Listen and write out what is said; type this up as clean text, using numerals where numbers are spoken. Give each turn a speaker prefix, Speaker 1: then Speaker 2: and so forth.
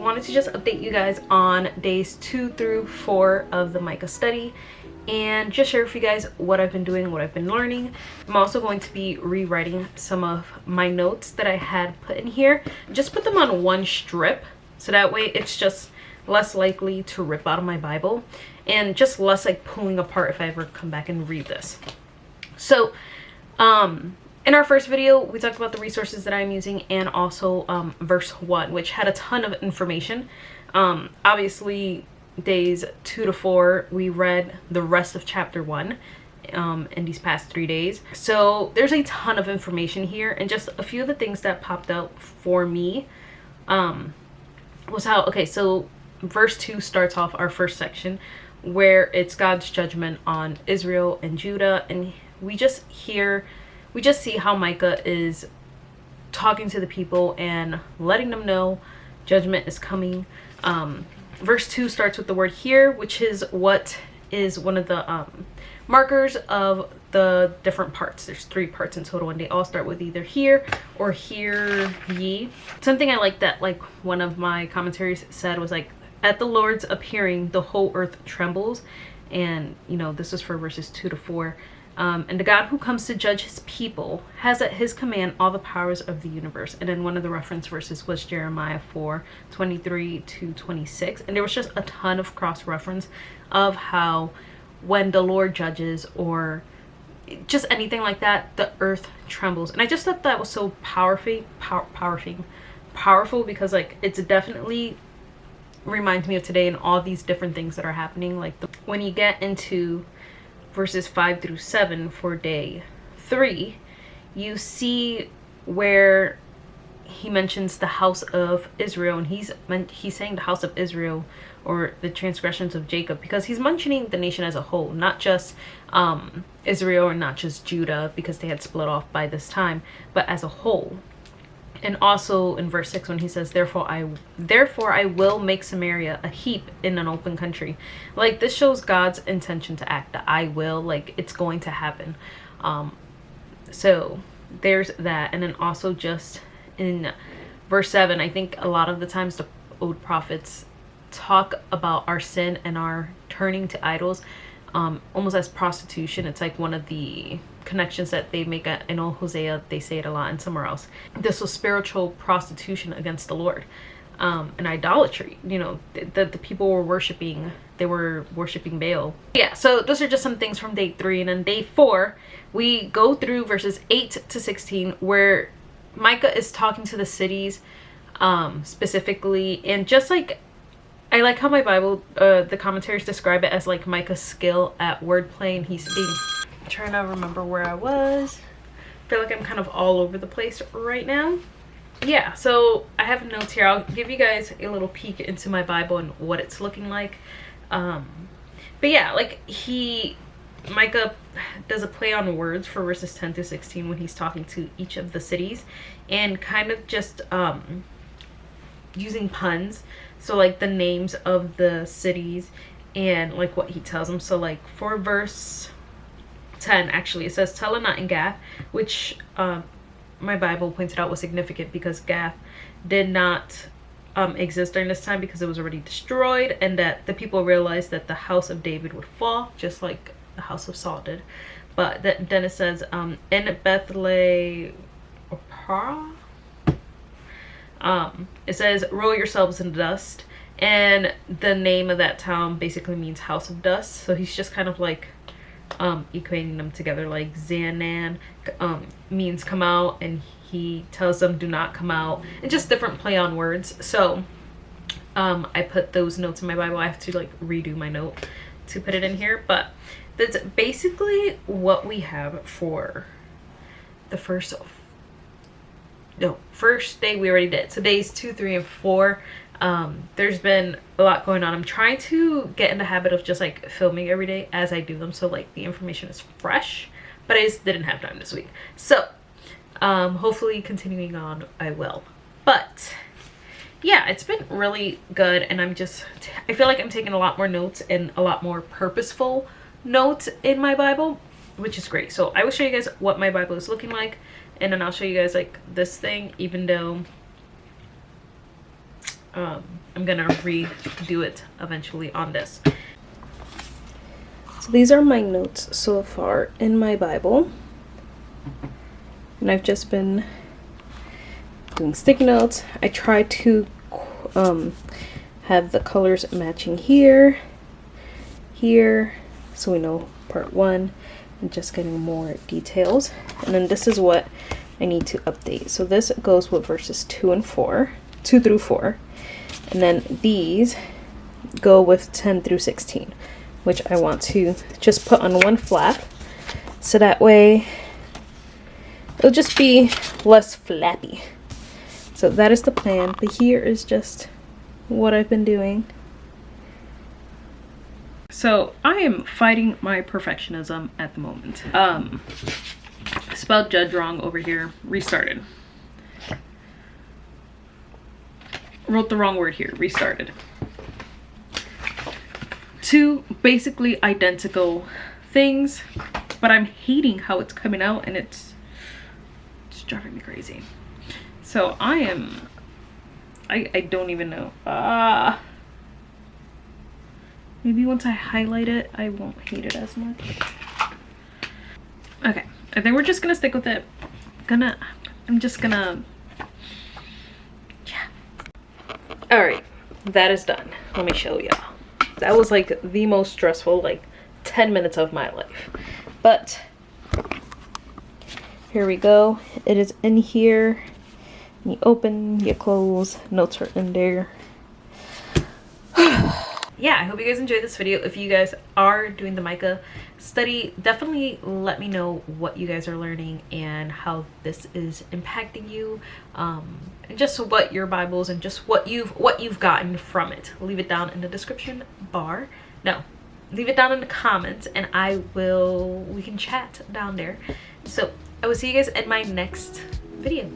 Speaker 1: wanted to just update you guys on days 2 through 4 of the Micah study and just share with you guys what I've been doing, what I've been learning. I'm also going to be rewriting some of my notes that I had put in here. Just put them on one strip so that way it's just less likely to rip out of my Bible and just less like pulling apart if I ever come back and read this. So in our first video, we talked about the resources that I'm using and also verse 1, which had a ton of information. Obviously, days 2 to 4, we read the rest of chapter 1 in these past 3 days. So there's a ton of information here, and just a few of the things that popped out for me was how, okay, so verse 2 starts off our first section where it's God's judgment on Israel and Judah, and we just see how Micah is talking to the people and letting them know judgment is coming. Verse 2 starts with the word here, which is what is one of the markers of the different parts. There's 3 parts in total, and they all start with either here or hear ye. Something I like that like one of my commentaries said was like, at the Lord's appearing, the whole earth trembles. And you know, this is for verses 2 to 4. And the God who comes to judge his people has at his command all the powers of the universe. And then one of the reference verses was Jeremiah 4:23 to 26. And there was just a ton of cross-reference of how when the Lord judges or just anything like that, the earth trembles. And I just thought that was so powerful because like it's definitely reminds me of today and all these different things that are happening. Like when you get into verses 5 through 7 for day 3, you see where he mentions the house of Israel, and he's saying the house of Israel or the transgressions of Jacob, because he's mentioning the nation as a whole, not just Israel or not just Judah, because they had split off by this time, but as a whole. And also in verse 6 when he says, therefore I will make Samaria a heap in an open country. Like this shows God's intention to act. The I will, like it's going to happen. So there's that. And then also just in verse 7, I think a lot of the times the old prophets talk about our sin and our turning to idols almost as prostitution. It's like one of the connections that they make. I know Hosea, they say it a lot, and somewhere else. This was spiritual prostitution against the Lord, and idolatry. You know, the people were worshiping. They were worshiping Baal. Yeah. So those are just some things from day 3, and then day 4, we go through verses 8 to 16, where Micah is talking to the cities, specifically, and just like. I like how my Bible, the commentaries describe it as like Micah's skill at wordplay, and he's being. I'm trying to remember where I was. I feel like I'm kind of all over the place right now. Yeah, so I have notes here. I'll give you guys a little peek into my Bible and what it's looking like. But yeah, like Micah does a play on words for verses 10 to 16 when he's talking to each of the cities, and kind of just using puns. So like the names of the cities and like what he tells them. So like for verse 10, actually, it says Telanat and Gath, which my Bible pointed out was significant because Gath did not exist during this time because it was already destroyed, and that the people realized that the house of David would fall just like the house of Saul did. But then it says in Bethlehem, it says roll yourselves in the dust, and the name of that town basically means house of dust. So he's just kind of like equating them together. Like Zanan means come out, and he tells them do not come out, and just different play on words. So I put those notes in my Bible. I have to like redo my note to put it in here, but that's basically what we have for the first day. We already did. So days 2, 3, and 4. There's been a lot going on. I'm trying to get in the habit of just like filming every day as I do them, so like the information is fresh, but I just didn't have time this week. So hopefully continuing on I will. But yeah, it's been really good, and I feel like I'm taking a lot more notes and a lot more purposeful notes in my Bible, which is great. So I will show you guys what my Bible is looking like, and then I'll show you guys like this thing, even though I'm gonna redo it eventually on this. So these are my notes so far in my Bible. And I've just been doing sticky notes. I try to have the colors matching here, so we know part 1, and just getting more details. And then this is what I need to update. So this goes with verses 2 through 4. And then these go with 10 through 16, which I want to just put on one flap. So that way it'll just be less flappy. So that is the plan. But here is just what I've been doing. So I am fighting my perfectionism at the moment. Spelled judge wrong over here. Restarted. Wrote the wrong word here. Restarted. 2 basically identical things, but I'm hating how it's coming out, and it's driving me crazy. So I don't even know. Maybe once I highlight it, I won't hate it as much. Okay, I think we're just gonna stick with it. I'm just gonna, yeah. All right, that is done. Let me show y'all. That was like the most stressful, like 10 minutes of my life. But here we go. It is in here. You open, you close, notes are in there. Yeah, I hope you guys enjoyed this video. If you guys are doing the Micah study, definitely let me know what you guys are learning and how this is impacting you, and just what your Bibles and just what you've gotten from it. Leave it down in the description bar. No, leave it down in the comments, and we can chat down there. So I will see you guys in my next video.